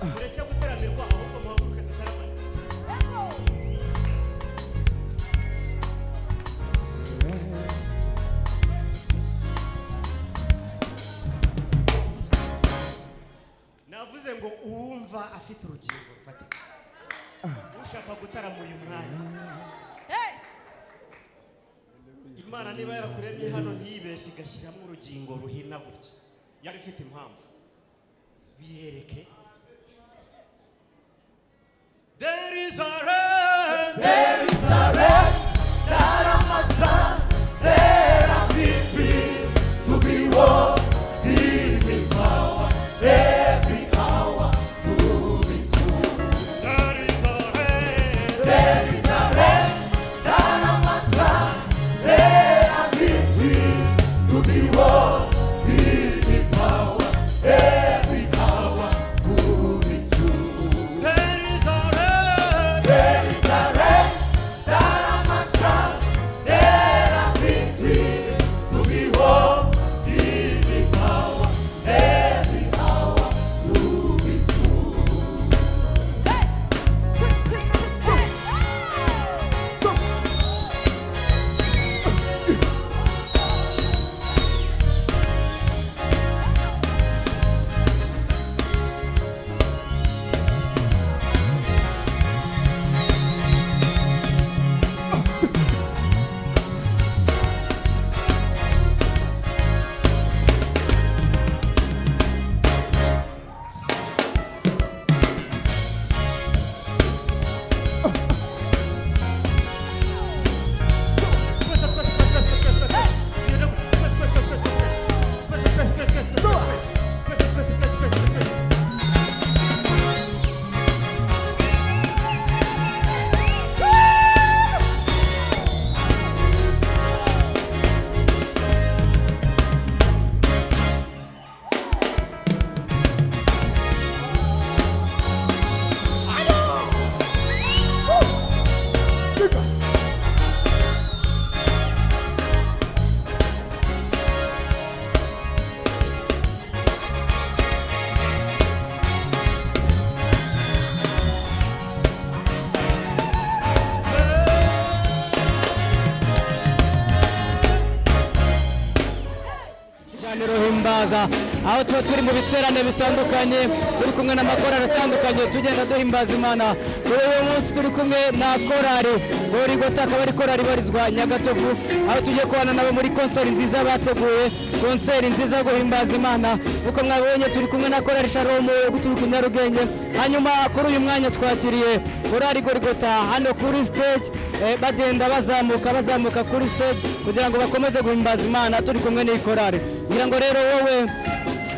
mureke gutaramirwa ahubwo muhaguruke dutaramane. Navuze ngo uwumva afite urugingo rufatika, ushaka gutarama uyu mwanya, Imana niba yarakuremye hano ntiyibeshye igashyiramo urugingo ruhina gutya, yari ifite impamvu. Biyereke. There is a rest, there is a rest that I must have, there are victories to be won, giving power every hour to be true. There is a rest, there is a rest that I must have, there are victories to be won, giving power every hour to be true. There is a rest, there is a rest that I must have, there are victories to be won, giving power every hour to be true. Himbaza aho tuba turi mu biterane bitandukanye, turi kumwe n'amakorali atandukanye tugenda duhimbaza Imana. Kuri uyu munsi turi kumwe na korali GOlGOTHA, akaba ari korali ibarizwa Nyagatovu, aho tugiye kubana nabo muri konseri nziza bateguye, konseri nziza yo guhimbaza Imana. Uko mwabonye turi kumwe na korali SHALOM yo guturuka NYARUGENGE. Hanyuma kuri uyu mwanya twakiriye korali GOlGOTHA hano kuri stage, bagenda bazamuka kuri stage kugira ngo bakomeze guhimbaza Imana. Turi kumwe n'iyi korali, ngira ngo rero wowe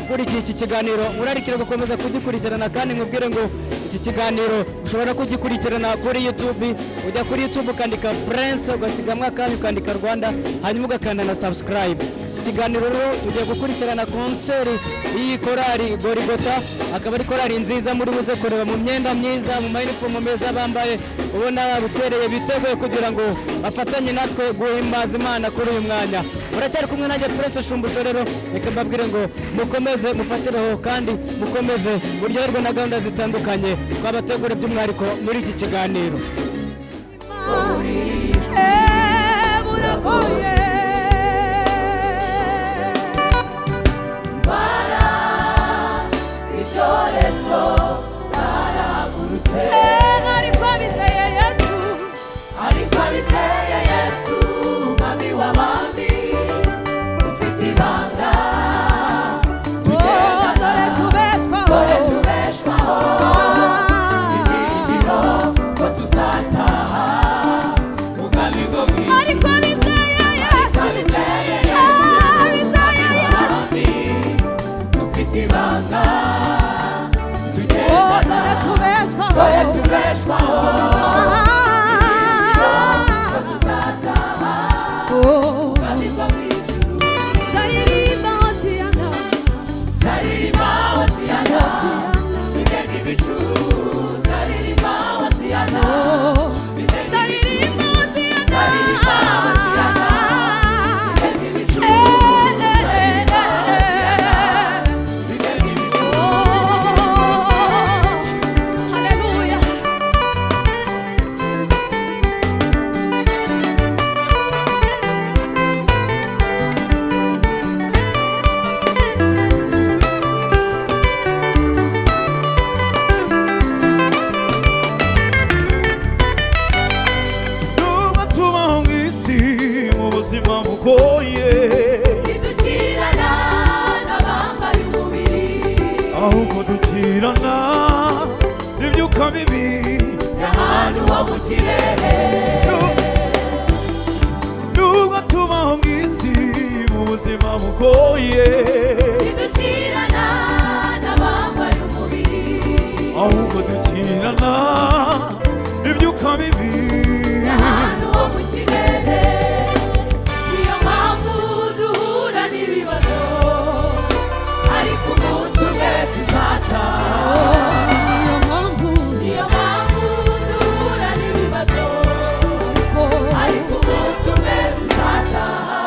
kuri iki kiganiro murarikira gukomeza kugikurikirana, kandi nkubwire ngo iki kiganiro ushobora kugikurikirana kuri YouTube. Ujya kuri YouTube ukandika Prince, ugasigamwa kandi ukandika Rwanda, hanyuma ugakanda na subscribe. Iki kiganiro rero tugiye gukurikirana konseri y'iyi korali GOlGOTHA, akaba ari korali nziza muri buze kureba mu myenda myiza, mu uniform meza bambaye, ubona babukereye biteguye kugira ngo bafatanye natwe guhimbaza Imana kuri uyu mwanya. Muracyari kumwe nanjye Prince Shumbusho, rero reka mbabwire ngo mukomeze mufatireho kandi mukomeze buryoherwe na gahunda zitandukanye twabategura by'umwihariko muri iki kiganiro. ahubwo dukirana n'ibyuka bibi y'ahantu ho mu kirere. nubwo tubaho mu isi mu buzima bugoye, ntidukirana n'abambaye umubiri, ahubwo dukirana n'ibyuka bibi y'ahantu ho mu kirere. Niyo mpamvu duhura n'ibibazo, ariko umunsi umwe tuzataha. Niyo mpamvu duhura n'ibibazo, ariko umunsi umwe tuzataha.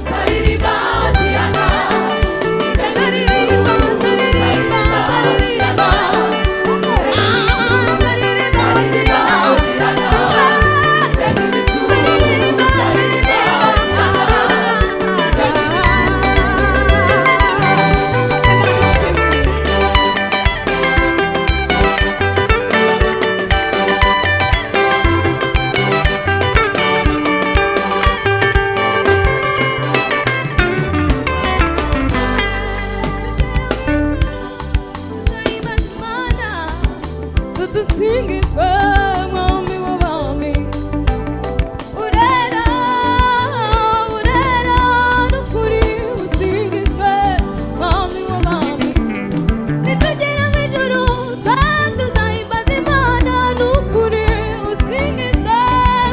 Nzaririmba Hoziyana, nzaririmba Hoziyana, nzaririmba dusingizwe mwami w'abami. Urera urera n'ukuri usingizwe mwami w'abami. nitugera mu ijuru tuzahimbaza Imana n'ukuri usingizwe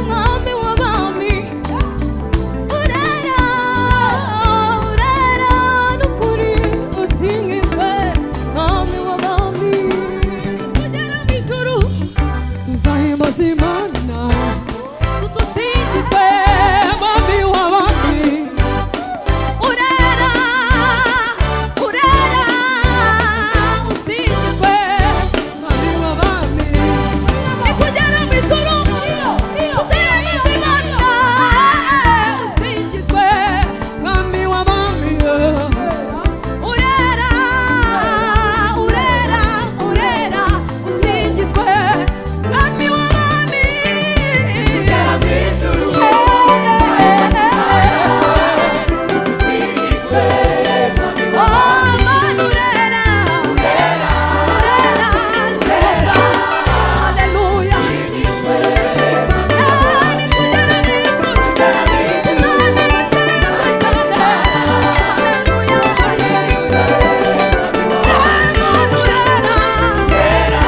mwami w'abami. Urera urera n'ukuri usingizwe mwami w'abami. Tuzahimbaza Imana dusingizwe mwami w'abami. Urera urera usingizwe mwami w'abami. nitugera mu ijuru tuzahimbaza Imana usingizwe mwami w'abami. Urera urera urera usingizwe mwami w'abami. Tugera mu ijuru, dusingizwe mwami Oh, Mana urera urera urera urera. Haleluya. Nitugera mu ijuru tuzanezerwa cyane. Haleluya. Mana urera urera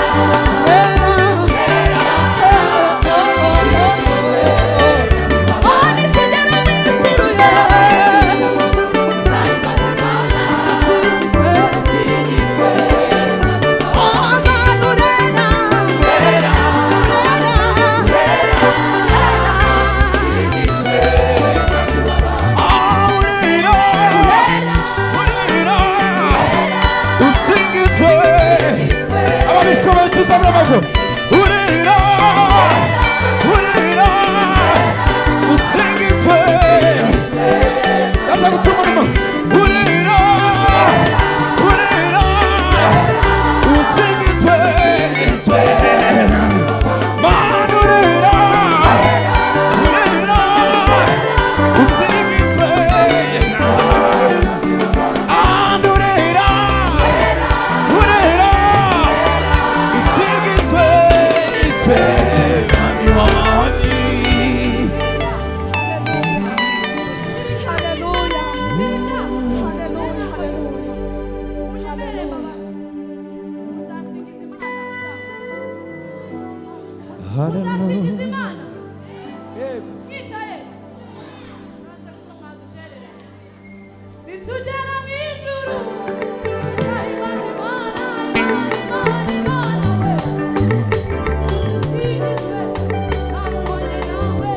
Oh, nitugera mu ijuru usingizwe. ababishoboye tuzabura amaguru. urira urira usingizwe. ndaza gutuma urimo. urira urira usingizwe. Mana urira urira usingizwe. And urira urira usingizwe. Mwami w'abami. Haleluya. Haleluya. Uzasingiza Imana. Mwicaye. Nitugera mu ijuru tuzahimbaza Imana, Imana, Imana we. Usingizwe namubonye nawe.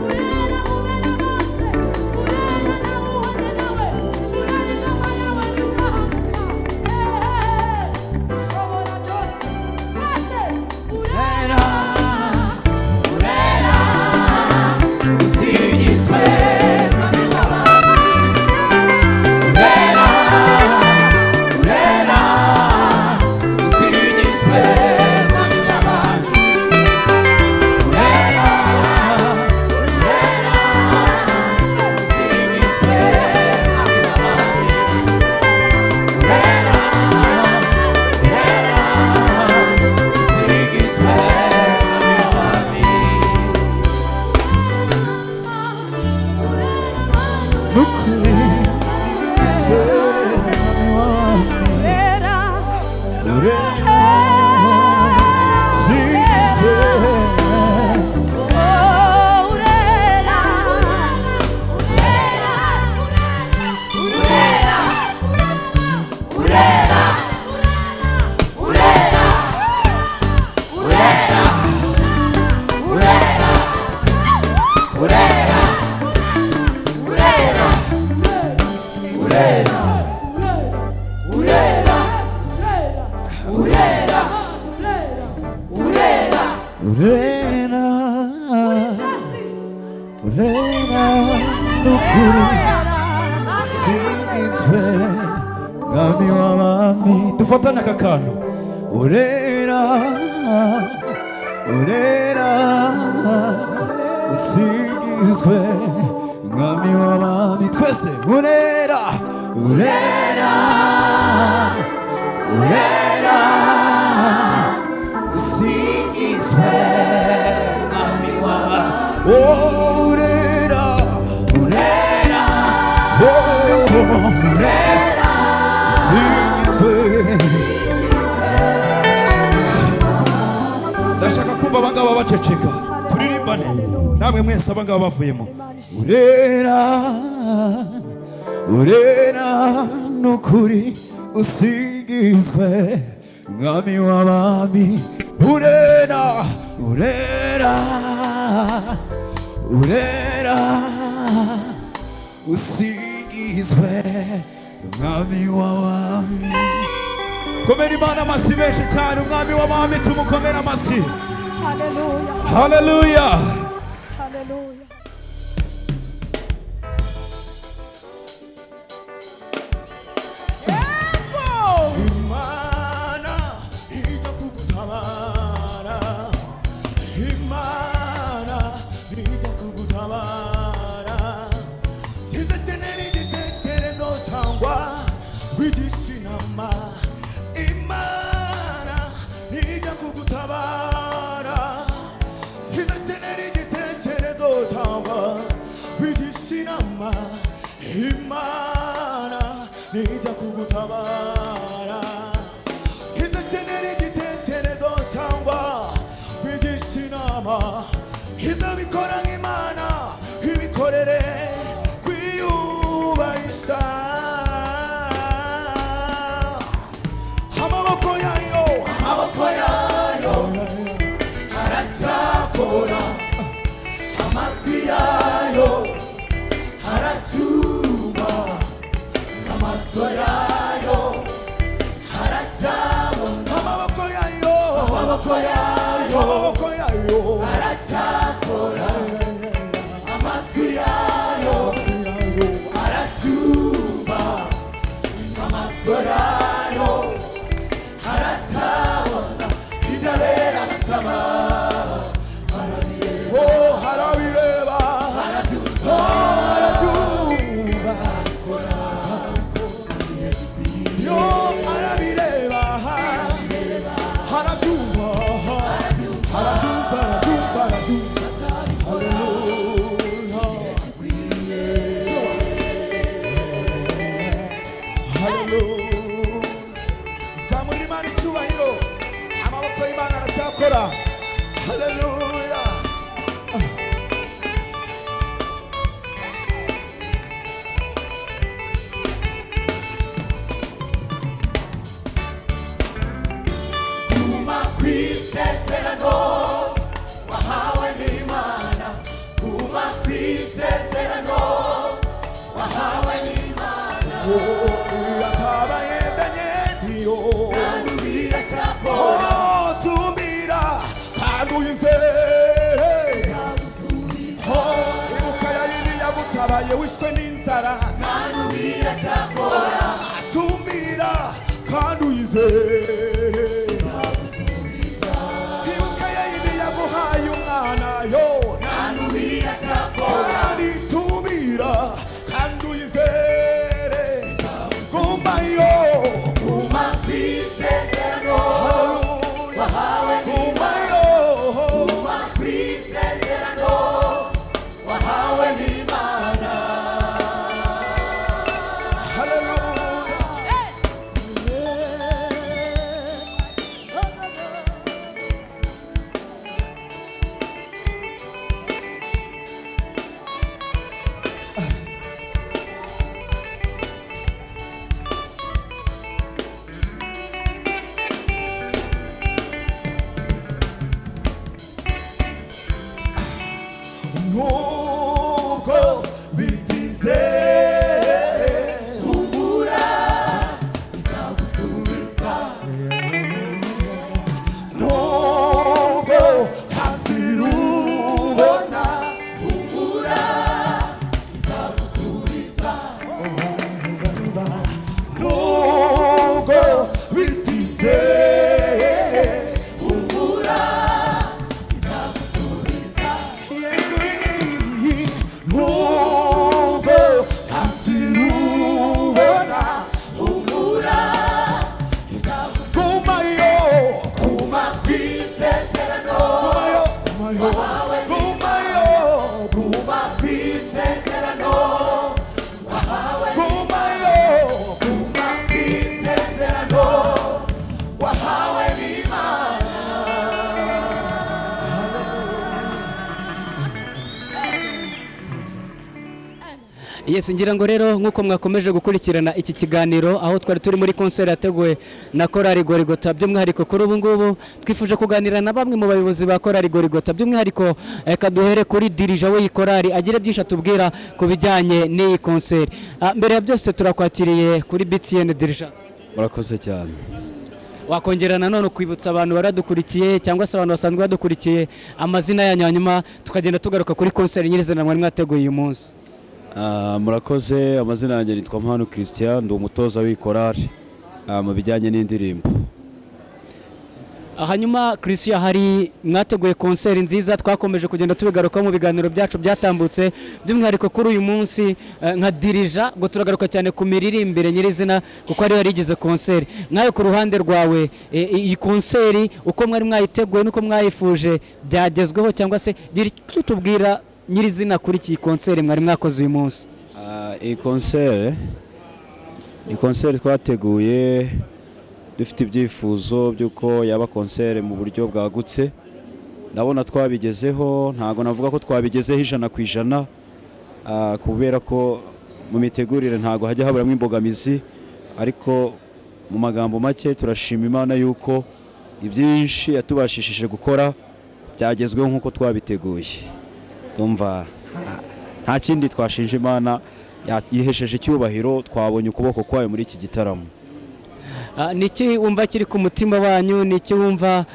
Urera mubera bose, urera namubonye nawe. Urera ingoma yawe ntizahanuka. Ushobora byose, twese urera dufatanya aka kantu urera urera usingizwe mwami w'abami twese urera urera urera usingizwe mwami w'abami urera urera urera ndashaka kumva abangaba baceceka turirimbane namwe mwese abangaba bavuyemo urera urera nukuri usingizwe mwami w'abami urera urera urera usingizwe umwami w'abami komera imana amasi menshi cyane umwami w'abami tumukomera amasi Hallelujah. haleluya Hallelujah. imana ijya kugutabara imana ijya kugutabara ntizakenera igitekerezo cyangwa wigisha inama imana ijya kugutabara ntizakenera igitekerezo cyangwa wigisha inama imana ijya kugutabara ntizakenera igitekerezo cyangwa wigisha inama izabikora nk'imana ibikorere kwiyubahisha amaboko yayo aracyakora amatwi yayo aracyumva amaso yayo aracyabona amaboko yayo aracyakora amatwi yayo aracyumva amaso yayo aracyabona idabera basaba harabireba arabyumva yo arabireba harabyumva haleluya zamura imana icyubahiro amaboko y'imana aracyakora haleluya guma kwisezerano wahawe n'imana guma kwisezerano wahawe n'imana yatabaye danieliyo kandi biracyakora tumira kandi uyizere ibuka yayindi yagutabaye wishwe n'inzara kandi biracyakora tumira kandi uyizere ibuka yayindi yaguhaye umwana yo kandi biracyakora tumira kandi uyizere guma yo guma kwisezerano wahawe n'imana guma kwisezerano wahawe n'imana Yes, ngira ngo rero nkuko mwakomeje gukurikirana iki kiganiro aho twari turi muri concert yateguwe na korali GOlGOTHA, by'umwihariko kuri ubu ngubu twifuje kuganira na bamwe mu bayobozi ba korali GOlGOTHA, by'umwihariko kaduhere kuri dirija w'iyi korali agira byinshi atubwira ku bijyanye n'iyi concert. Mbere ya byose turakwakiriye kuri BTN dirija. Murakoze cyane. Wakongera nanone kwibutsa abantu baradukurikiye cyangwa se abantu basanzwe badukurikiye amazina yanyu, hanyuma tukagenda tugaruka kuri concert nyirizina mwari mwateguye uyu munsi. Murakoze, amazina yanjye nitwa Mpano Christian, ndi umutoza w'ikorali mu bijyanye n'indirimbo. Hanyuma Christian, hari mwateguye concert nziza twakomeje kugenda tubigaruka mu biganiro byacu byatambutse, by'umwihariko kuri uyu munsi nka dirija ngo turagaruka cyane ku miririmbire nyirizina kuko ari yarigize concert. Nkayo ku ruhande rwawe iyi concert uko mwari mwayiteguye nuko mwayifuje byagezweho, cyangwa se tubwira nyirizina kuri iki concert mwari mwakoze uyu munsi? Iyi concert twateguye dufite ibyifuzo by'uko yaba concert mu buryo bwagutse. Ndabona twabigezeho, ntago navuga ko twabigezeho 100%, kubera ko mu mitegurire ntago hajya haburamo imbogamizi, ariko mu magambo make turashima Imana yuko ibyinshi yatubashishije gukora byagezweho nkuko twabiteguye. Umva nta kindi twashinja Imana, yihesheje icyubahiro, twabonye ukuboko kwayo muri iki gitaramo. Niki wumva kiri ku mutima wanyu, niki wumva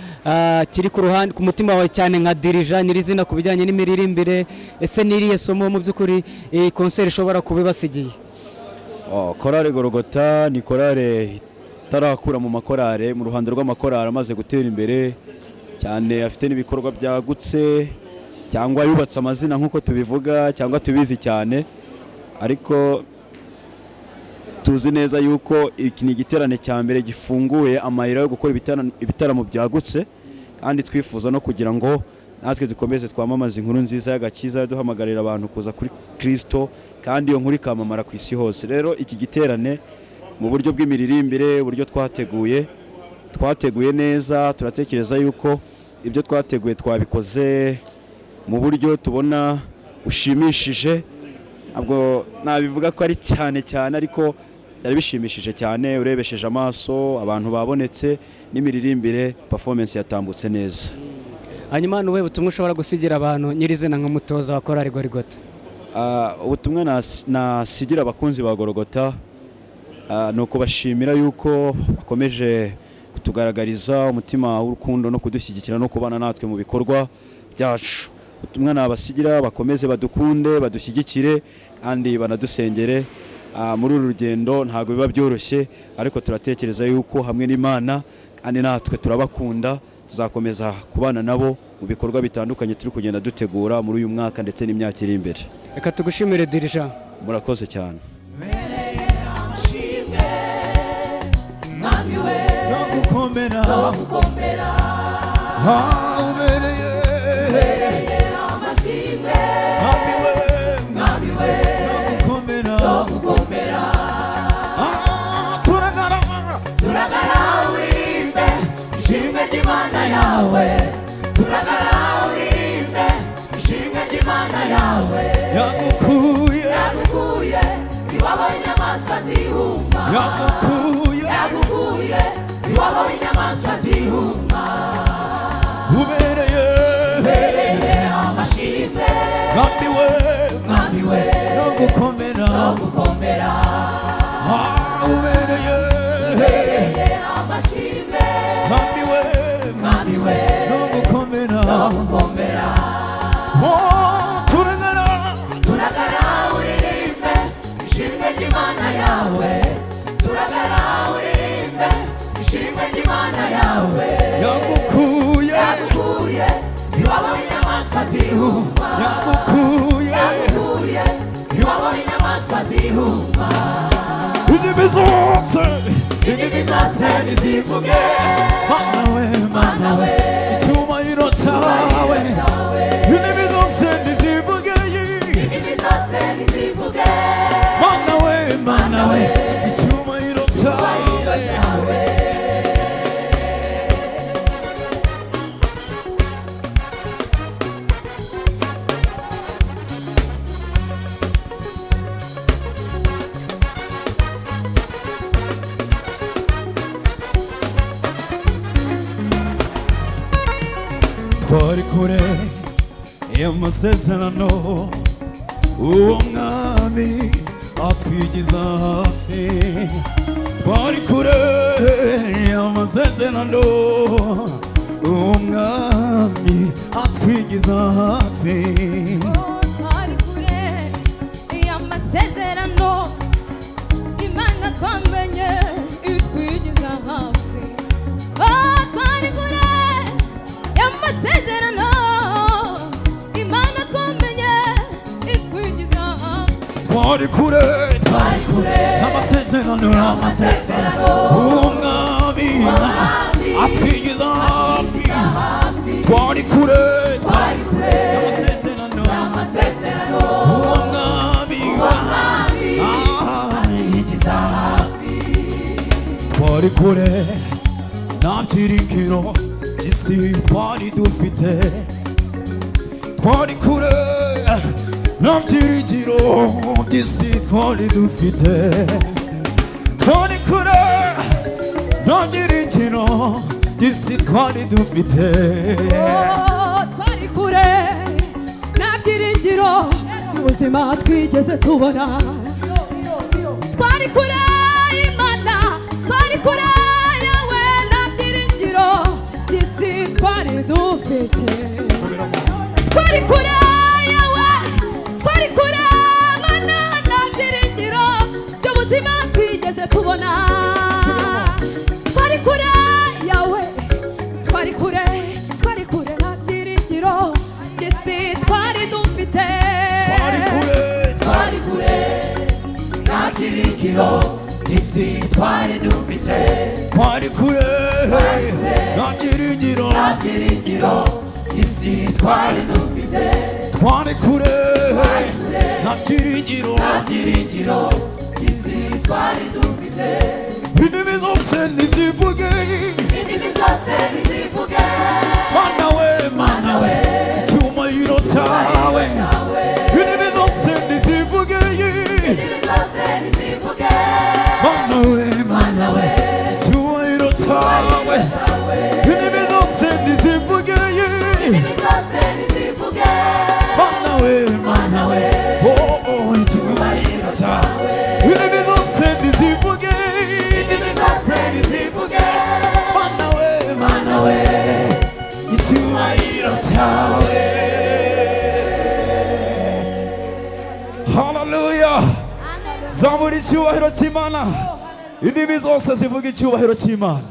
kiri ku ruhande ku mutima wawe cyane nka dirija nyirizina ku bijyanye n'imiririmbire? Ese niriye somo mu by'ukuri iyi concert ishobora kubibasigiye? Korali GOlGOTHA ni korali tarakura mu makorale, mu ruhando rw'amakorale amaze gutera imbere cyane, afite n'ibikorwa byagutse cyangwa yubatse amazina nkuko tubivuga cyangwa tubizi cyane, ariko tuzi neza yuko iki ni igiterane cya mbere gifunguye amayira yo gukora ibitaramo byagutse, kandi twifuza no kugira ngo natwe dukomeze twamamaza inkuru nziza y'agakiza, duhamagarira abantu kuza kuri Kristo, kandi iyo nkuru ikamamara ku isi hose. Rero iki giterane mu buryo bw'imiririmbire, uburyo twateguye neza, turatekereza yuko ibyo twateguye twabikoze mu buryo tubona ushimishije. Ntabwo nabivuga ko ari cyane, ariko byari bishimishije cyane, urebesheje amaso, abantu babonetse, n'imiririmbire performance yatambutse neza. Hanyuma nuwe butumwa ushobora gusigira abantu nyirizina nk'umutoza wa korali GOlGOTHA? Ubutumwa nasigira abakunzi ba GOlGOTHA ni ukubashimira yuko bakomeje kutugaragariza umutima w'urukundo no kudushyigikira no kubana natwe mu bikorwa byacu. Ubutumwa nabasigira, bakomeze badukunde, badushyigikire, kandi banadusengere. Muri uru rugendo ntabwo biba byoroshye, ariko turatekereza yuko hamwe n'Imana kandi natwe turabakunda, tuzakomeza kubana nabo mu bikorwa bitandukanye turi kugenda dutegura muri uyu mwaka ndetse n'imyaka iri imbere. Reka tugushimire dirija. Murakoze cyane. Yagukuye iwabo w'inyamaswa zihuma, yagukuye iwabo w'inyamaswa zihuma, ubereye amashimwe, mwami we no gukomera, ubereye amashimwe, mwami we no gukomera, turagara uririmbe ishimwe ry'Imana yawe, turagara uririmbe ishimwe ry'Imana yawe, yagukuye iwabo w'inyamaswa zihuma, yagukuye iwabo w'inyamaswa zihuma, indimi zose nizivuge, Mana we icyubahiro cyawe, indimi zose nizivuge, Mana we icyubahiro cyawe. twari kure y'amasezerano uwo mwami atwigiza hafi twari kure y'amasezerano uwo mwami atwigiza hafi twari kure y'amasezerano Imana twamenye itwigiza hafi twari kure y'amasezerano Imana twamenye itwigiza hafi twari kure y'amasezerano uwo mwami atwigiza hafi twari kure y'amasezerano uwo mwami yigiza hafi twari kure nta byiringiro by'isi twari dufite twari kure nta byiringiro by'isi twari dufite twari kure nta byiringiro by'isi twari dufite twari kure nta byiringiro by'ubuzima twigeze tubona twari kure Imana twari kure yawe nta byiringiro by'isi twari dufite twari kure yawe twari kure Mana nta byiringiro by'ubuzima twigeze tubona twari kure yawe twari kure nta byiringiro by'isi twari dufite twari kure nta byiringiro by'isi twari dufite twari kure nta byiringiro by'isi twari dufite twari kure nta byiringiro by'isi twari dufite indimi zose nizivuge Mana we icyubahiro cyawe indimi zose nizivuge Mana we icyubahiro cyawe indimi zose nizivuge Mana we oh icyubahiro cyawe indimi zose nizivuge Mana we icyubahiro cyawe haleluya zamura icyubahiro cy'Imana indimi zose zivuga icyubahiro cy'Imana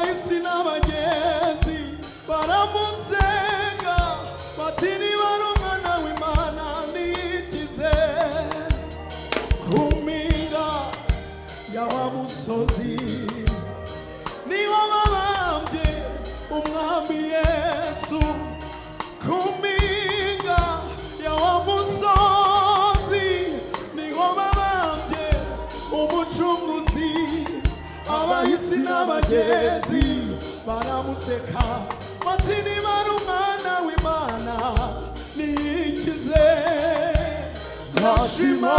abahisi n'abagenzi baramusenga bati niba ari umwana w'Imana niyikize ku mpinga ya wa musozi niho babambye umwami Yesu ku mpinga ya wa musozi niho babambye umucunguzi abahisi n'abagenzi baramuseka bati niba ari umwana w'Imana niyikize ntashima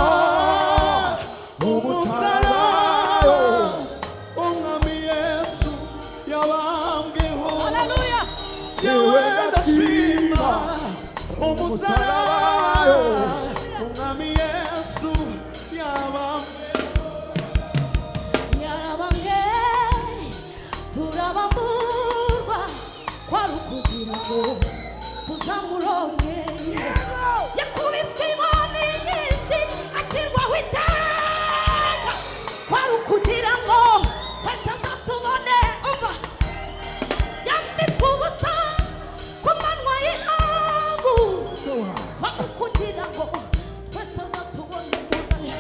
umusaraba umwami Yesu yabambweho Haleluya. yewe ndashima umusaraba umwami Yesu yabambweho Yarabambwe turabamburwa kwari ukugira ngo tuzamuronke yakubiswe inkoni nyinshi acirwaho iteka kwari ukugira ngo twese azatubone umva yambitswe ubusa ku manywa y'ihangu kwari ukugira ngo twese azatubone umugani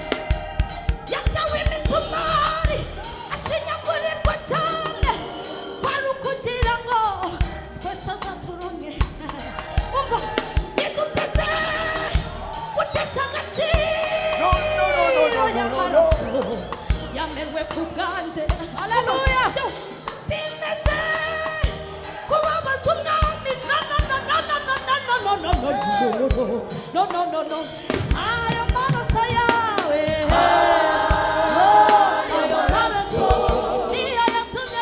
yatawe imisumari ashinyagurirwa cyane kwari ukugira ngo twese azaturonke umva niduteze gutesha agaciro y'amaraso yamenwe ku bwanjye haleluya sineze kubabaza umwami no ayo maraso yawe ayo maraso niyo yatumye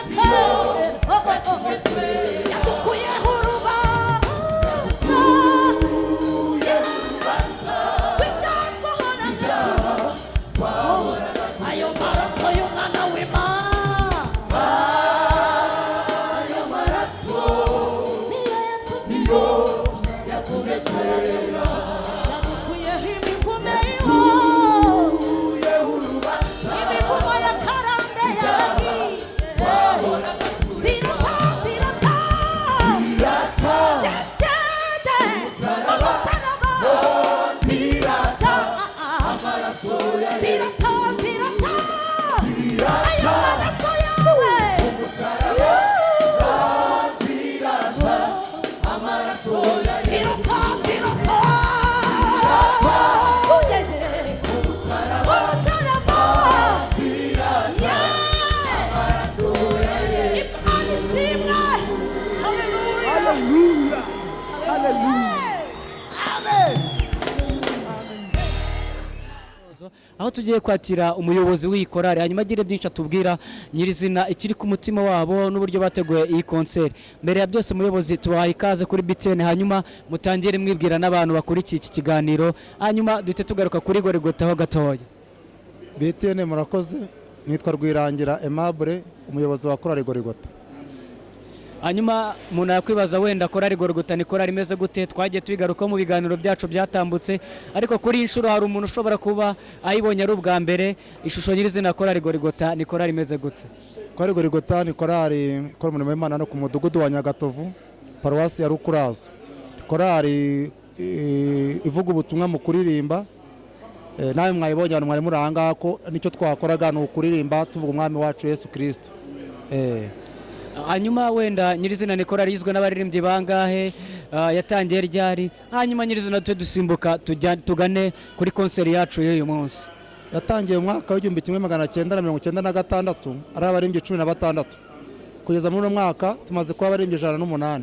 twese yadukuyeho urubanza w'ibyatwahoraga ayo maraso y'umwana w'Imana ayo maraso niyo yatumye twera yadukuyeho imivume imivumo ya karande yagiye zirata umusaraba zirata ayo maraso yawe haleluya haleluya amen aho tugiye kwakira umuyobozi w'iyi korari hanyuma agire byinshi atubwira nyirizina ikiri ku mutima wabo n'uburyo bateguye iyi konseri. Mbere ya byose muyobozi tubahaye ikaze kuri BTN hanyuma mutangire mwibwira n'abantu bakurikiye iki kiganiro hanyuma duhite tugaruka kuri GOlGOTHA ho gatoya. BTN murakoze, nitwa Rwirangira Aimable, umuyobozi wa korari GOlGOTHA. Hanyuma umuntu yakwibaza wenda korari GOlGOTHA ni korari imeze gute, twagiye tubigaruka mu biganiro byacu byatambutse, ariko kuri inshuro hari umuntu ushobora kuba ayibonye ari ubwa mbere, ishusho nyirizina korari GOlGOTHA ni korari imeze gute? Korari GOlGOTHA ni korari ikora umurimo w'Imana no ku mudugudu wa Nyagatovu, paruwasi ya Rukurazo. Korari ivuga ubutumwa mu kuririmba, nawe mwayibonye abantu mwari muri aha ngaha ko nicyo twakoraga ni ukuririmba tuvuga umwami wacu Yesu Kristo. Hanyuma wenda nyirizina ni korari igizwe n'abaririmbyi bangahe, yatangiye ryari, hanyuma nyirizina tujye dusimbuka tugane kuri konseri yacu y'uyu munsi. Yatangiye mu mwaka w'igihumbi kimwe magana cyenda na mirongo icyenda na gatandatu, ari abaririmbyi 16. Kugeza muri uno mwaka tumaze kuba abaririmbyi 108.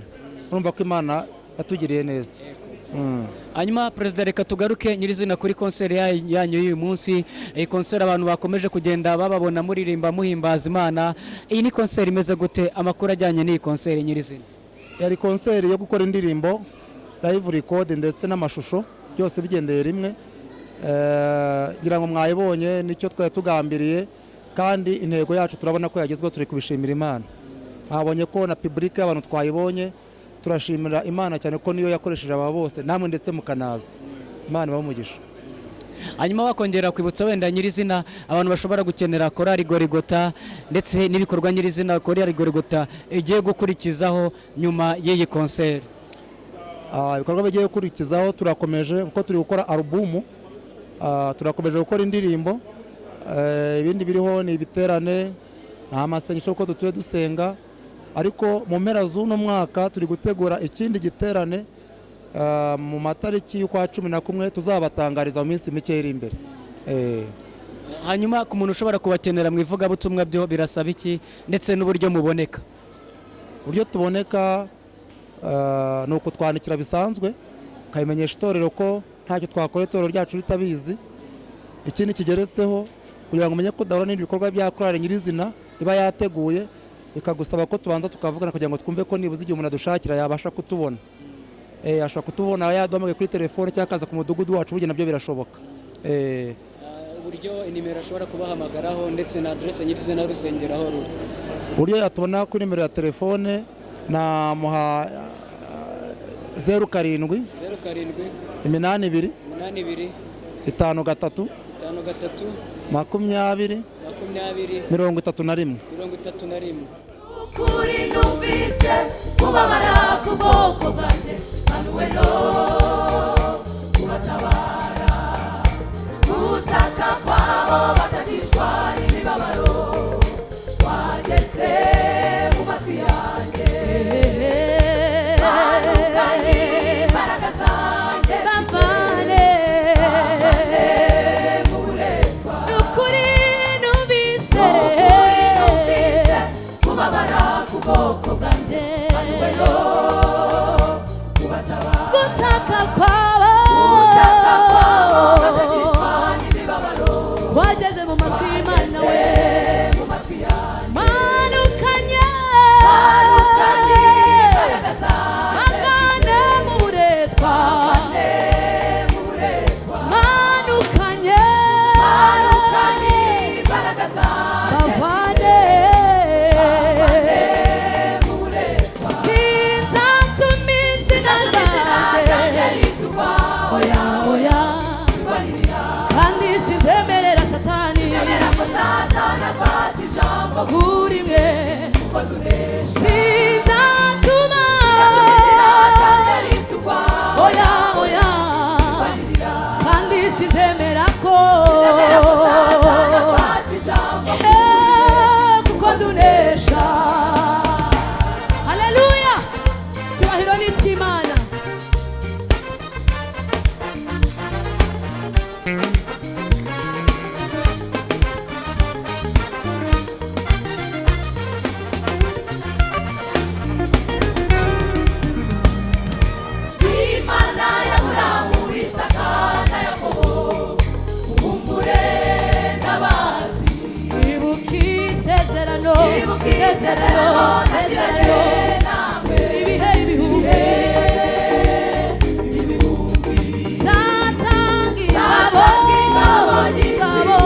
Urumva ko Imana yatugiriye neza. Hanyuma perezida, reka tugaruke nyirizina kuri konseri yanyu y'uyu munsi. Iyi konseri abantu bakomeje kugenda bababona muririmba muhimbaza Imana. Iyi ni konseri imeze gute, amakuru ajyanye n'iyi konseri nyirizina? Yari konseri yo gukora indirimbo, live record ndetse n'amashusho byose bigendeye rimwe. Ngira ngo mwayibonye nicyo twari tugambiriye, kandi intego yacu turabona ko yagezweho, turi kubishimira Imana. Habonye ko na public y'abantu twayibonye, turashimira Imana cyane ko niyo yakoresheje aba bose, namwe ndetse mukanaza. Imana ibahe umugisha. hanyuma wakongera kwibutsa wenda nyirizina abantu bashobora gukenera korali GOlGOTHA ndetse n'ibikorwa nyirizina korali GOlGOTHA igiye gukurikizaho nyuma y'iyi concert. Ibikorwa bigiye gukurikizaho turakomeje kuko turi gukora alubumu, turakomeje gukora indirimbo, ibindi biriho ni ibiterane, nta masengesho kuko dutuye dusenga, ariko mu mpera z'uno mwaka turi gutegura ikindi giterane mu matariki y'ukwa 11 tuzabatangariza mu minsi mike iri imbere. Hanyuma ku muntu ushobora kubakenera mu ivugabutumwa byo birasaba iki ndetse n'uburyo muboneka? Uburyo tuboneka ni ukutwandikira bisanzwe, ukabimenyesha itorero ko ntacyo twakora itorero ryacu ritabizi. Ikindi kigeretseho kugira ngo umenye ko udahura n'ibindi bikorwa bya korali nyirizina iba yateguye, bikagusaba ko tubanza tukavugana kugira ngo twumve ko nibuze igihe umuntu adushakira yabasha kutubona. Ashobora kutubona yaduhamagaye kuri telefone cyangwa akaza ku mudugudu wacu, burya nabyo birashoboka. Uburyo inimero ashobora kubahamagaraho ndetse na adresse nyirizina rusengero aho ruri. Uburyo yatubona kuri nimero ya telefone na muha 07 82 52 53 20 31. Ukuri numvise kubabara kuboko bwanjye anuwe no kubatabara gutaka kwabo batagishwa n'imibabaro wageze mu matwi yanjye barukanye imbaraga zanjye bavane mu buretwa. Ukuri numvise kubabara kuboko bwanjye anuwe no kubatabara gutaka kwabo batagishwa n'imibabaro wageze mu matwi y'Imana we manukanye imbaraga zanjye bavane mu buretwa manukanye imbaraga zanjye bavane mu buretwa. Sinzatuma izina ryanjye ritugwa oya oya kandi sinzemerera satani afata ijambo kuri mwe sinzatuma izina ritugwa oya oya kandi sinzemera ko afata ijambo kuko ndunesha. Haleluya, cyubahiro ni cy'Imana. Imana ya Aburahamu, Isaka na Yakobo, umumbure n'abazi ibuka isezerano ibihe ibihumbi zatangira ingabo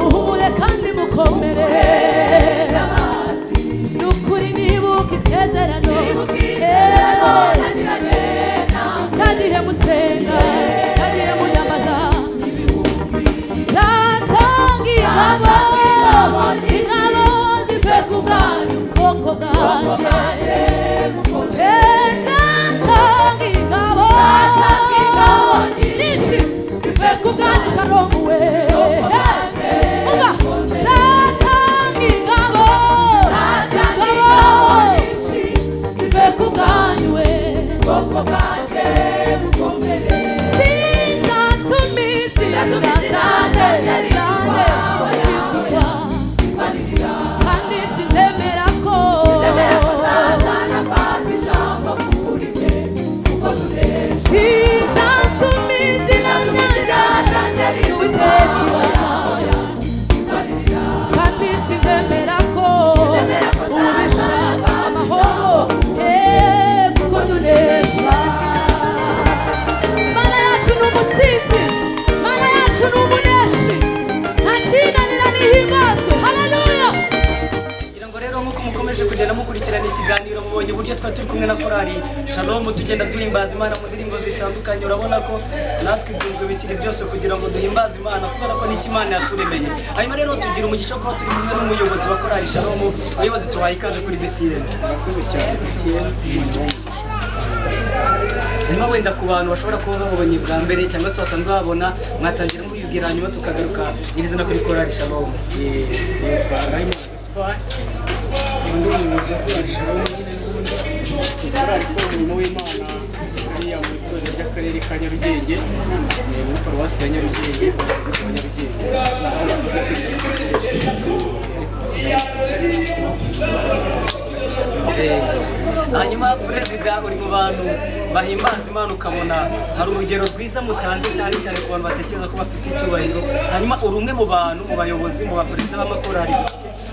uhumure kandi mukomere nukuri nibuka isezerano cyagihe musenga cyagihe munyambaza zatangira ingabo zive ku bwanyu ubwoko bwanjye zatangira ingabo nyinshi zive ku bwanyu Shalom we zive ku bwanyu we ubwoko bwanjye bukomere. Sinzatuma izina ryanjye ritugwa kandi sinzemera ko Satani afata ijambo kuri mwe kuko ndunesha. Sinzatuma izina ryanjye ritugwa kandi sinzemera ko ubisha amahoro kuko ndunesha. mwabonye uburyo twari turi kumwe na korali Shalom tugenda duhimbaza Imana mu ndirimbo zitandukanye urabona ko natwe ibyumvwe bikiri byose kugira ngo duhimbaze Imana kubera ko n'iki Imana yaturemeye hanyuma rero tugira umugisha ko turi kumwe n'umuyobozi wa korali Shalom umuyobozi tubaye ikaze kuri BTN murakoze cyane BTN hanyuma wenda ku bantu bashobora kuba babonye bwa mbere cyangwa se basanzwe babona mwatangira mubibwira hanyuma tukagaruka iri zina kuri korali Shalom undi umuyobozi wa korali Shalom nyine n'ubundi korali ikora umurimo w'Imana hariya mu itorero ry'akarere ka Nyarugenge muri paruwasi ya Nyarugenge hanyuma perezida uri mu bantu bahimbaza Imana ukabona hari urugero rwiza mutanze cyane cyane ku bantu batekereza ko bafite icyubahiro hanyuma uri umwe mu bantu mu bayobozi mu baperezida b'amakorali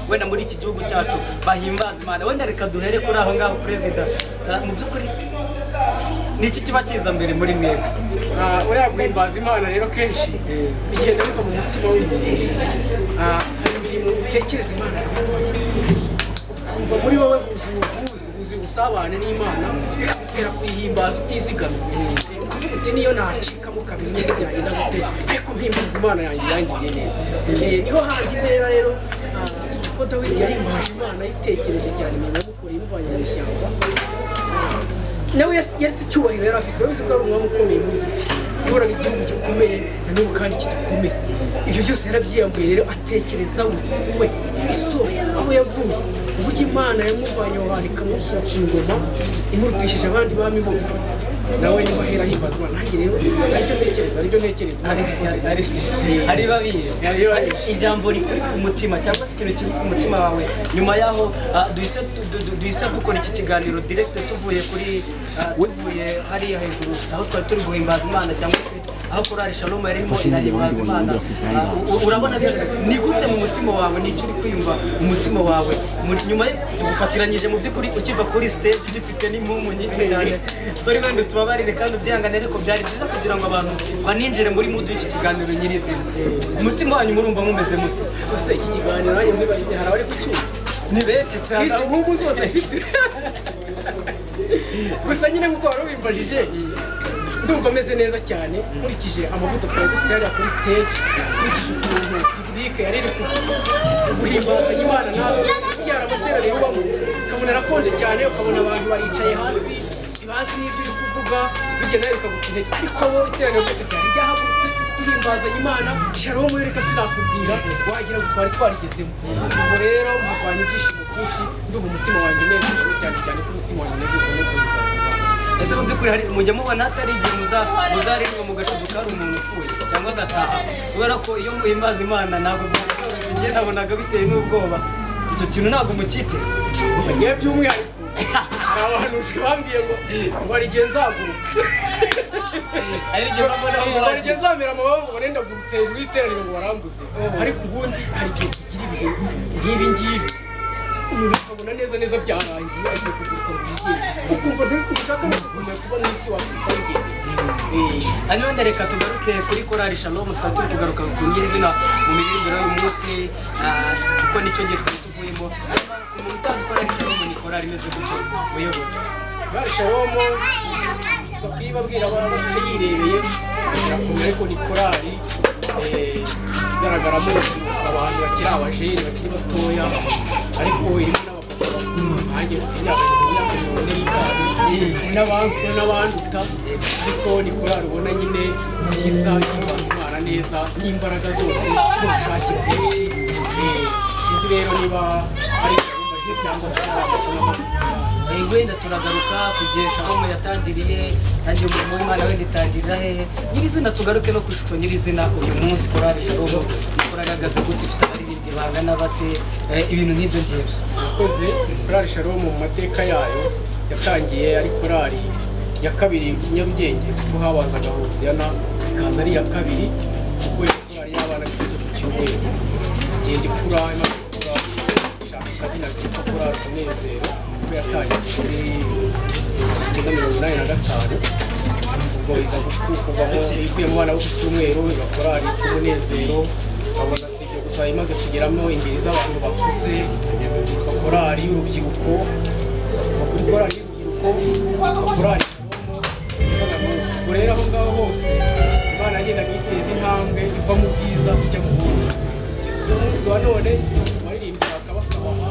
wenda muri iki gihugu cyacu bahimbaza Imana wenda reka duhere kuri aho ngaho perezida mu by'ukuri ni iki kiba kiza mbere muri mwebwe uriya guhimbaza Imana rero kenshi bigenda biva mu mutima w'umuntu hari imirimo utekereza Imana ukumva muri wowe uzi ubusabane n'Imana bikagutera kuyihimbaza utizigamye ukavuga uti niyo nacikamo kabiri byagenda gute ariko mpimbaza Imana yanjye yangiriye neza niho handi impera rero ko Dawidi yahimbaje Imana yitekereje cyane imirimo yamukoreye imuvanye mu ishyamba nawe yaretse icyubahiro yari afite urabizi ko ari umwami ukomeye muri isi yahoraga igihugu gikomeye na n'ubu kandi kigikomeye ibyo byose yarabyiyambuye rero atekereza we isoko aho yavuye uburyo Imana yamuvanye aho hantu ikamushyira ku ngoma imurutishije abandi bami bose nawe niba ahera ahimbaza Imana nanjye rero aribyo ntekereza hari babiri ijambo rikuri ku mutima cyangwa se ikintu kiri ku mutima wawe nyuma yaho duhise dukora iki kiganiro direct tuvuye hariya hejuru aho twari turi guhimbaza Imana cyangwa se aho korali Shalom yarimo irahimbaza Imana urabona ni gute mu mutima wawe ni icyo uri kwiyumva umutima wawe nyuma tugufatiranyije mu by'ukuri ukiva kuri stage ugifite n'impumu nyinshi cyane sorry wenda tubabarire kandi ubyihangane ariko byari byiza kugira ngo abantu baninjire muri mudu y'iki kiganiro nyirizina umutima wanyu murumva mumeze mute gusa iki kiganiro nanjye mwibarize hari abari kucyumva ni benshi cyane izi mpumu zose afite gusa nyine nk'uko wari ubimbajije ndumva ameze neza cyane nkurikije amavuta twari dufite hariya kuri stage nkurikije ukuntu public yari iri guhimbaza Imana natwe kugira amateraniro ubamo ukabona arakonje cyane ukabona abantu baricaye hasi ntibazi n'ibyo uri kuvuga bigenda bikaguca intege ariko abo iteraniro ryose ryari ryahagurutse duhimbaza Imana Shalom reka sinakubwira wagira ngo twari twarigezemo ubwo rero mpavanye ibyishimo byinshi ndumva umutima wanjye neza cyane cyane ko umutima wanjye nezezwa no guhimbaza Imana ese mu by'ukuri mujya mubona hatari igihe muzarindwa mugashiduka hari umuntu upfuye cyangwa agataha kubera ko iyo muhimbaza Imana ntabwo byoroshye njye nabonaga biteye n'ubwoba icyo kintu ntabwo mukite bagiye by'umwihariko hari abantu bambwiye ngo hari igihe nzaguruka hari igihe nzamera amaboko ngo nenda gurutse hejuru y'iteraniro ngo barambuze ariko ubundi hari igihe kigira ibihe nk'ibi ngibi umuntu akabona neza byarangiye agiye kuguruka mu bigeni ukumva ntushaka no kugumya kuba mu isi wakwita hanyuma reka tugaruke kuri korali Shalom twari turi kugaruka ku nyirizina mu miririmbire y'uyu munsi kuko nicyo gihe twari tuvuyemo umuntu utazi korali Shalom ni korali imeze gutyo muyobozi korali Shalom gusa kuyibabwira abantu batayirebeye birakomeye ariko ni korali igaragaramo abantu bakiri abajeni bakiri batoya ariko irimo n'abapapa bakuru nanjye mfite imyaka 45 n'abanzwe n'abanduta ariko ni korali ubona nyine nziza yihimbaza Imana neza n'imbaraga zose n'ubushake bwinshi sinzi rero niba ari ikibazo cyangwa se wenda turagaruka kugihe Shalom yatangiriye umurimo w'Imana wenda itangirira hehe nyirizina tugaruke no ku ishusho nyirizina uyu munsi korali Shalom korahagaze gute ifite abaririmbyi bangana bate ibintu nk'ibyo ngibyo yakoze korali Shalom mu mateka yayo yatangiye ari korali ya kabiri Nyarugenge kuko habanzaga Hosiyana ikaza ari iya kabiri kuko korali y'abana bifite ku cyumweru igenda ikura ishaka akazina kitwa korali Umunezero kuko yatangiye kuri 1985 ubwo iza kuvamo ivuye mu bana bo ku cyumweru iba korali Umunezero ukabona si ibyo gusa imaze kugeramo ingeri z'abantu bakuze yitwa korali y'urubyiruko kuva kuri korali y'urubyiruko yitwa korali ubwo rero aho ngaho hose Imana yagendaga iteza intambwe iva mu bwiza ijya mu bundi kugeza umunsi wa none abaririmbyi bakabaha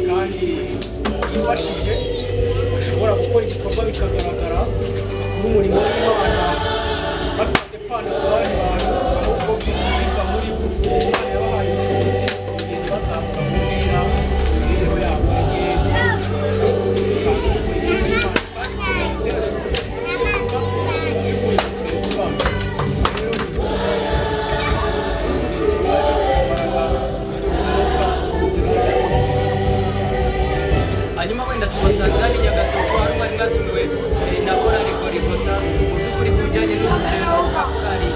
kandi yifashije bashobora gukora igikorwa bikagaragara bakora umurimo w'Imana batadepana ku bandi bantu ahubwo biva muri bo Imana yabahaye ubushobozi kugenda bazamura mu ntera imibereho yabo yagiye ubushobozi usanga ubuyobozi bw'Imana kandi bivuye ku bushobozi bwabo rero hanyuma wenda tubasanze hano i Nyagatovu hari umwari mwatumiwe na korali GOlGOTHA mu by'ukuri ku bijyanye n'urugendo rwa korali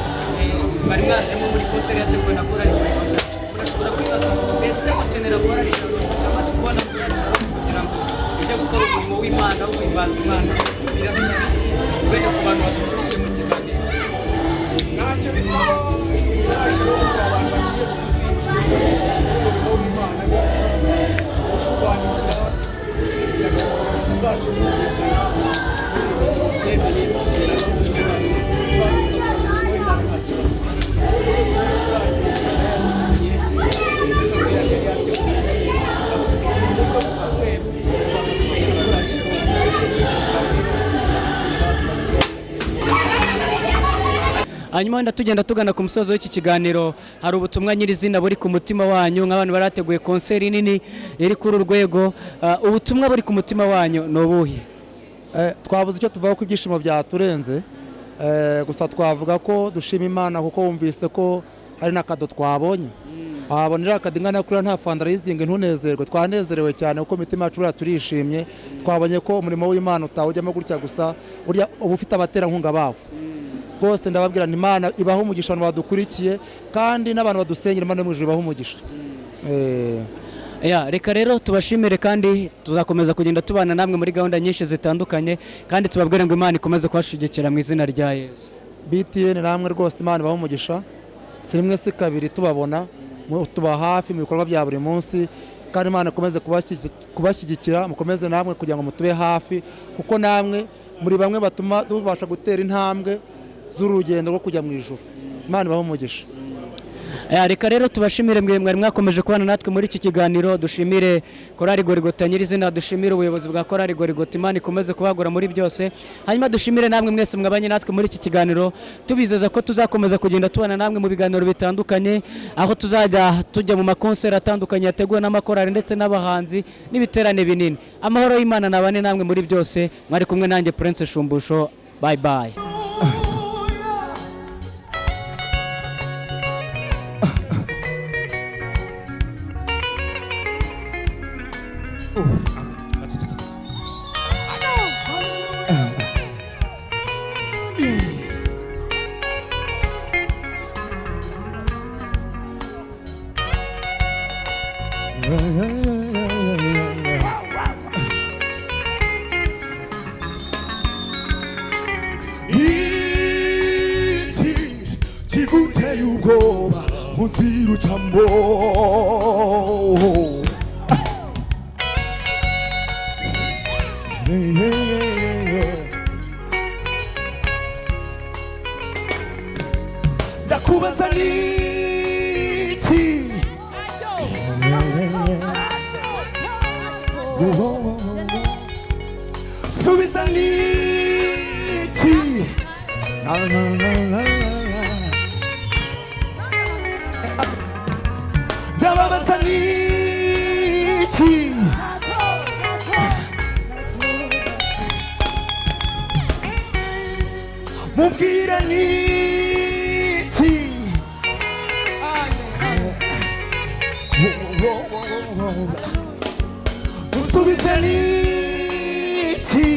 bari mwajemo muri konseri yateguwe na korali GOlGOTHA murashobora kwibaza ese gukenera korali SHALOM cyangwa se kubona korali SHALOM kugira ngo ijye gukora umurimo w'Imana wo guhimbaza Imana birasaba iki wenda ku bantu badukurikiye mu kiganiro? ntacyo bisaba SHALOM abantu baciye bugufi umurimo w'Imana neza kurwandikira ubuyobozi bwacu bwumvikana ubuyobozi butemeye kugera no mu biganiro umurimo w'Imana nta kibazo hanyuma wenda tugenda tugana ku musozo w'iki kiganiro hari ubutumwa nyirizina buri ku mutima wanyu nk'abantu barateguye konseri nini iri kuri urwego ubutumwa buri ku mutima wanyu ni ubuhe? twabuze icyo tuvuga ko ibyishimo byaturenze gusa twavuga ko dushima Imana kuko wumvise ko hari n'akado twabonye wabonera akadingana kuri nta fundraising ntunezerwe twanezerewe cyane kuko imitima yacu turishimye twabonye ko umurimo w'Imana utawujyamo gutya gusa burya uba ufite abaterankunga bawo rwose ndababwira ni Imana ibaho umugisha abantu badukurikiye kandi n'abantu badusengera Imana muje ibaho umugisha. Reka rero tubashimire kandi tuzakomeza kugenda tubana namwe muri gahunda nyinshi zitandukanye kandi tubabwire ngo Imana ikomeze kubashigikira mu izina rya Yesu. BTN namwe rwose Imana ibaho umugisha si rimwe si kabiri tubabona tuba hafi mu bikorwa bya buri munsi kandi Imana ikomeze kubashyigikira mukomeze namwe kugira ngo mutube hafi kuko namwe muri bamwe batuma tubasha gutera intambwe z'urugendo rwo kujya mu ijuru. Imana ibaho umugisha. Reka rero tubashimire mwari mwakomeje kubana natwe muri iki kiganiro dushimire korali GOlGOTHA nyirizina dushimire ubuyobozi bwa korali GOlGOTHA Imana ikomeze kubagura muri byose hanyuma dushimire namwe mwese mwabanye natwe muri iki kiganiro tubizeza ko tuzakomeza kugenda tubana namwe mu biganiro bitandukanye aho tuzajya tujya mu makonseri atandukanye yateguwe n'amakorali ndetse n'abahanzi n'ibiterane binini. Amahoro y'Imana nabane namwe muri byose mwari kumwe nanjye Prince Shumbusho. Bye bye. guteye ubwoba muzira ucambo ndakubaza niki subiza niki ndababaza niki mubwira niki musubize niki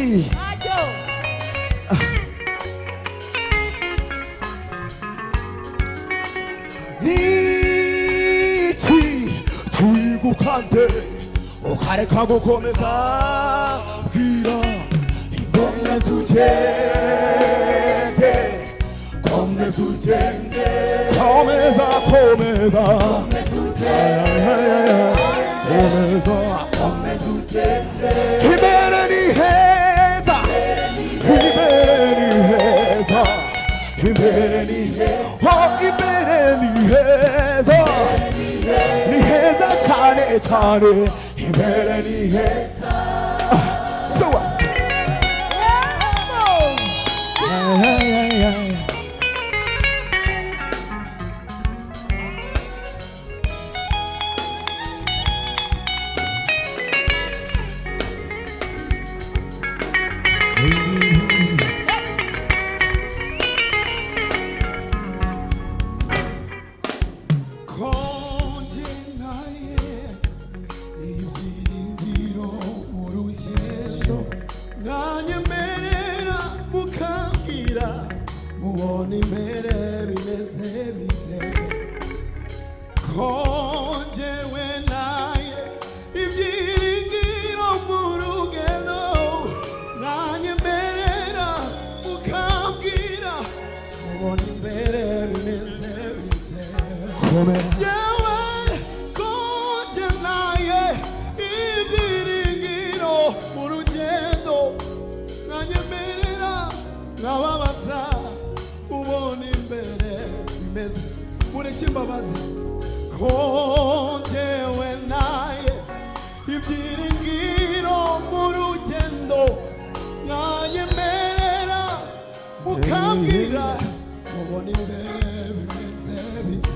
gukanze ukareka gukomeza bwira ingomeza ugende komeza ugende komeza komeza komeza komeza imbere ni heza, imbere ni heza, imbere ni heza, oh imbere ni heza, ni heza cyane cyane, imbere ni heza. So mubona imbere bimeze bite konjewe naye ibyiringiro mu rugendo nanyemerera mukambwira mubona imbere bimeze bite jewe konje naye ibyiringiro mu rugendo nanyemerera nababaza ubona imbere bimeze mureke imbabazi konjewe naye ibyiringiro mu rugendo nanyemerera mukambwira ubona imbere bimeze bite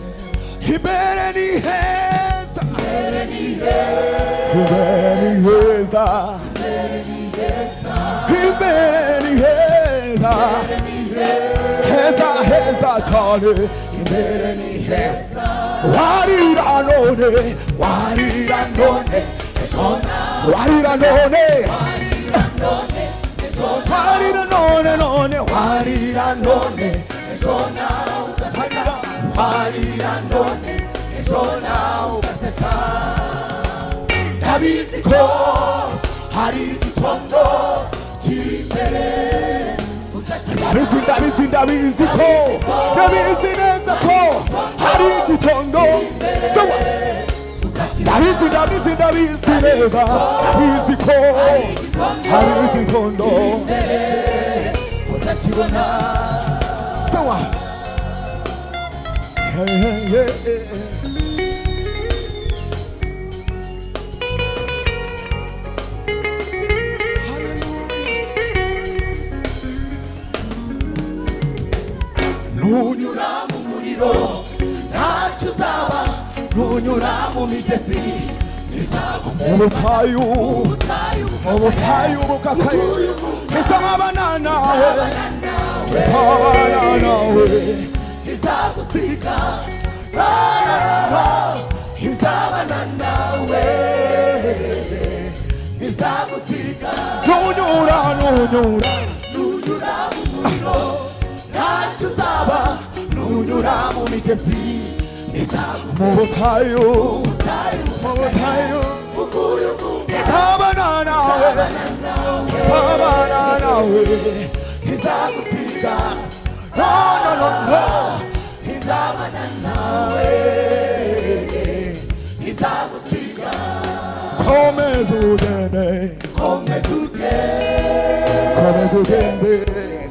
imbere ni heza, imbere ni heza, imbere ni heza, imbere ni heza, heza heza cyane, imbere ni heza. Warira none, warira none, warira none, warira none none, warira none, warira none, ndabizi ko hari igitondo kiri imbere. Ndabizi ko ndabizi neza ko hari igitondo. Ndabizi neza, ndabizi ko hari igitondo uzakibona. Sawa. Nunyura mu muriro ntacyo uzaba, nunyura mu migezi nizaba mu butayu, mu butayu bukakaye nizabana nawe, nizabana nawe, nizagusiga nizabana nawe, nizagusiga. Nunyura mu muriro ntacyo uzaba, nunyura mu migezi nizaba mu butayu, mu butayu nizabana nawe, nizabana nawe, nizagusiga. No, nizabana nawe, nizagusiga. Komeza ugende, komeza ugende,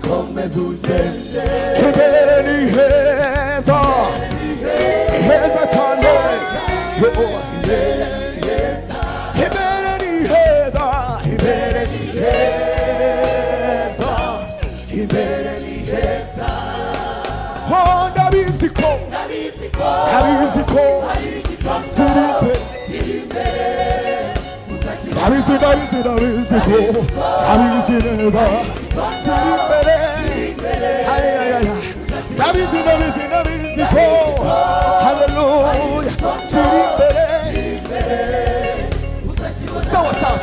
komeza ugende, imbere ni heza, heza cyane, imbere ni heza, imbere ni heza, imbere ni heza, imbere ni heza. Oh, ndabizi ko kiri imbere, ndabizi ko ndabizi neza kiri imbere. Ndabizi ko haleluya kiri imbere.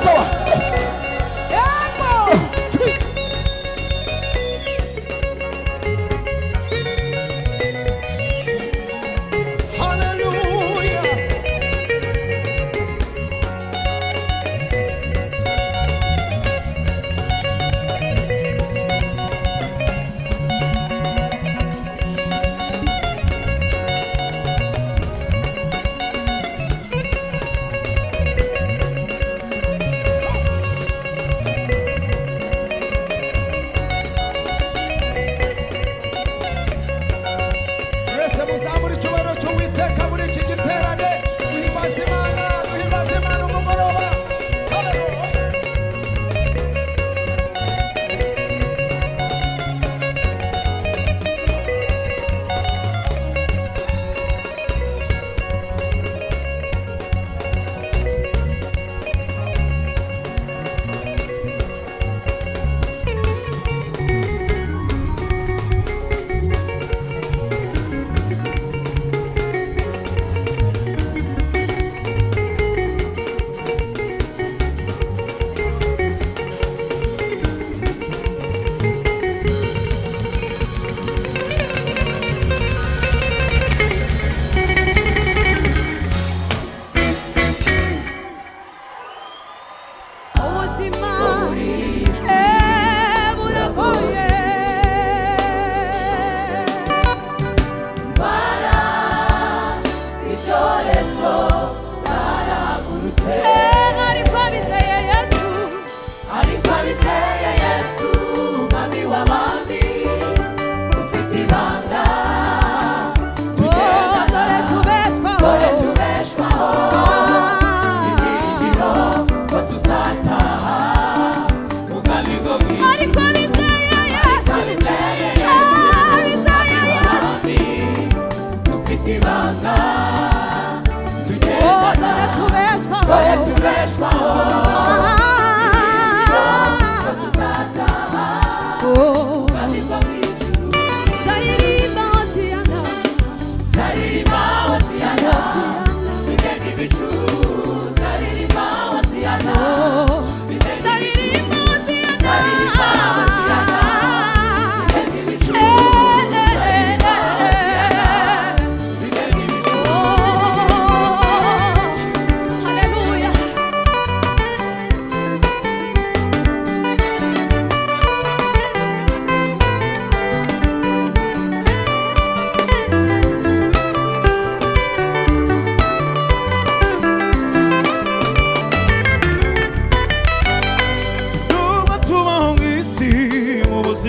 Sawa.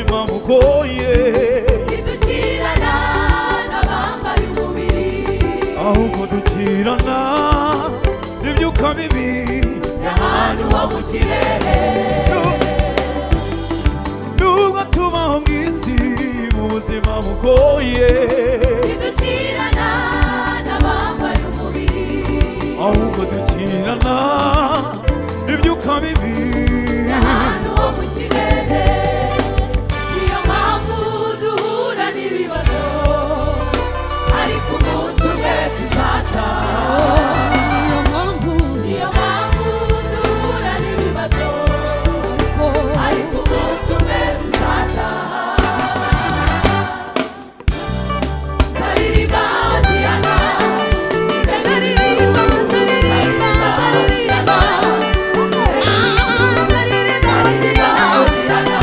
buzima bugoye ntidukirana n'abambaye umubiri ahubwo dukirana n'ibyuka bibi y'ahantu ho mu kirere nubwo tubaho mu isi mu buzima bugoye ntidukirana n'abambaye umubiri ahubwo dukirana n'ibyuka bibi y'ahantu ho mu kirere niyo mpamvu duhura n'ibibazo ariko umunsi umwe tuzataha niyo mpamvu duhura n'ibibazo ariko umunsi umwe tuzataha zaririmba hoziyana zaririmba zaririmba zaririmba zaririmba hoziyana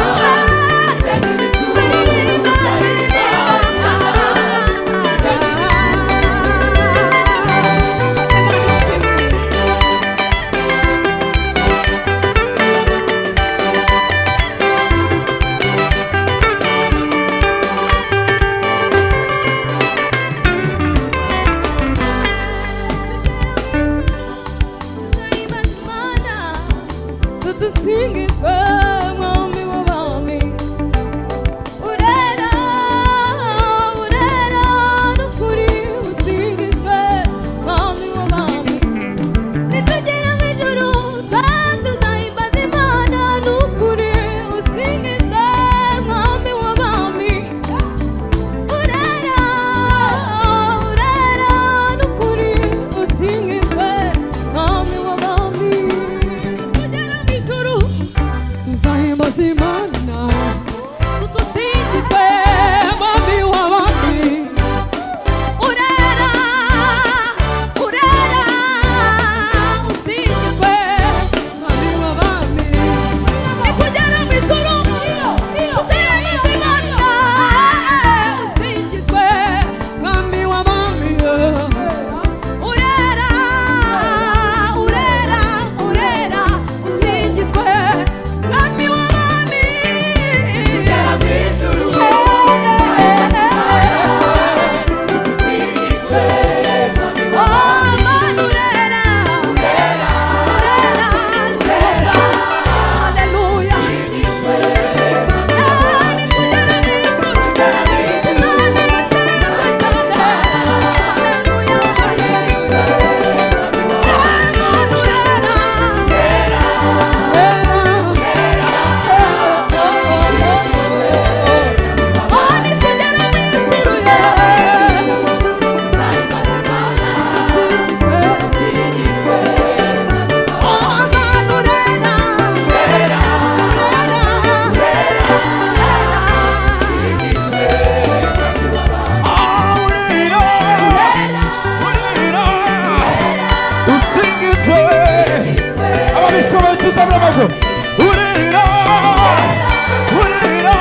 dusingizwe mwami w'abami urera urera n'ukuri usingizwe mwami w'abami nitugera mu ijuru kandi uzahimbaza imana n'ukuri usingizwe mwami w'abami urera urera n'ukuri usingizwe mwami w'abami tugera mu ijuru tuzahimbaza imana tudusingizwe mwami w'abami urera urera usingizwe mwami w'abami nitugera mu ijuru tuzahimbaza imana usingizwe mwami w'abami urera urera urera usingizwe mwami w'abami tugera mu ijuru dusingizwe mwami w'abami urera urera urera urera haleluya nitugera mu ijuru tuzanezerwa cyane haleluya usingizwe ababishoboye tuzabura amaguru urira urira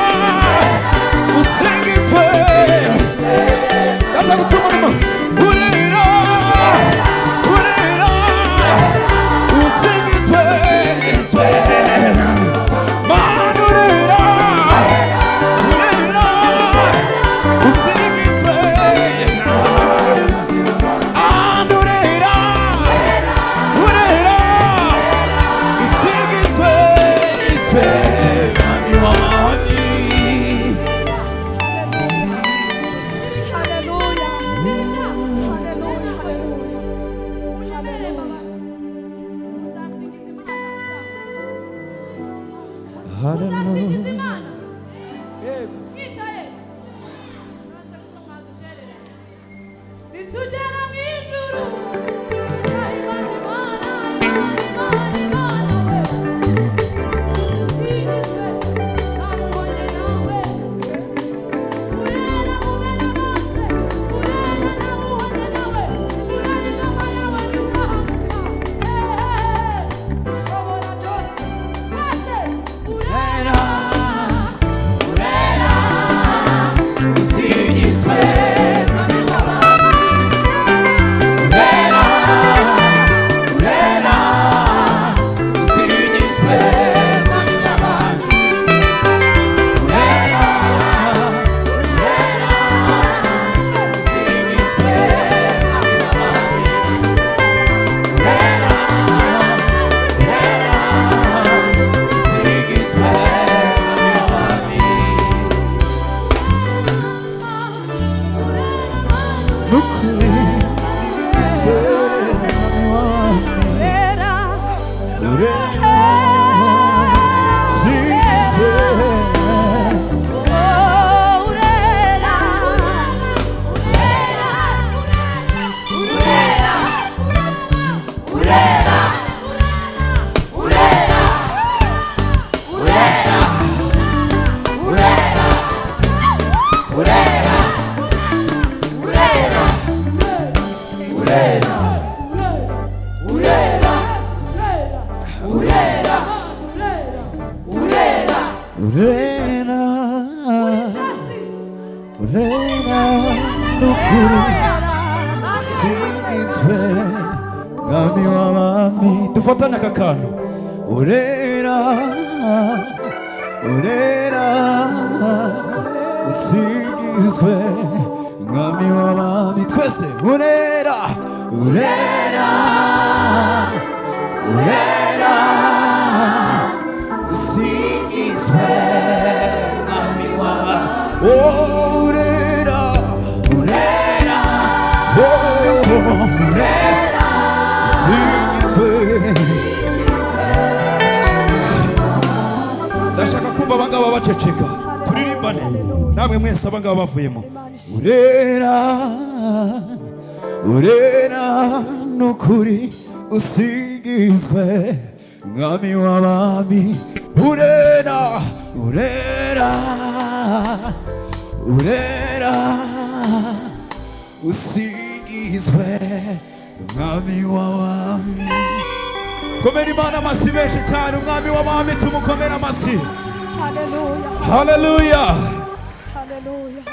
usingizwe ndaza gutuma urimo urira urira usingizwe mana urira urira usingizwe and urira urira usingizwe mwami w'abami haleluya haleluya haleluya unyabere mama uzasingiza imana uzasingiza imana mwicaye uraza kuba mwaduterera nitugera mu ijuru tuzahimbaza imana imana imana we dusingizwe namubonye nawe urera mubera bose urera nawubonye nawe urera ingoma yawe ntizahamuka ushobora byose twese urera n'ukuri usingizwe mwami wami urera urera usingizwe oh urera urera urera urera urera n'ukuri usingizwe mwami w'abami dufatanye aka kantu urera urera usingizwe mwami w'abami twese urera urera urera usingizwe mwami w'abami oh urera urera oh urera usingizwe ndashaka kumva abangaba baceceka turirimbane namwe mwese abangaba bavuyemo urera urera n'ukuri usingizwe mwami w'abami urera urera urera usingizwe mwami w'abami komera imana amasi menshi cyane umwami w'abami tumukomera amasi haleluya haleluya haleluya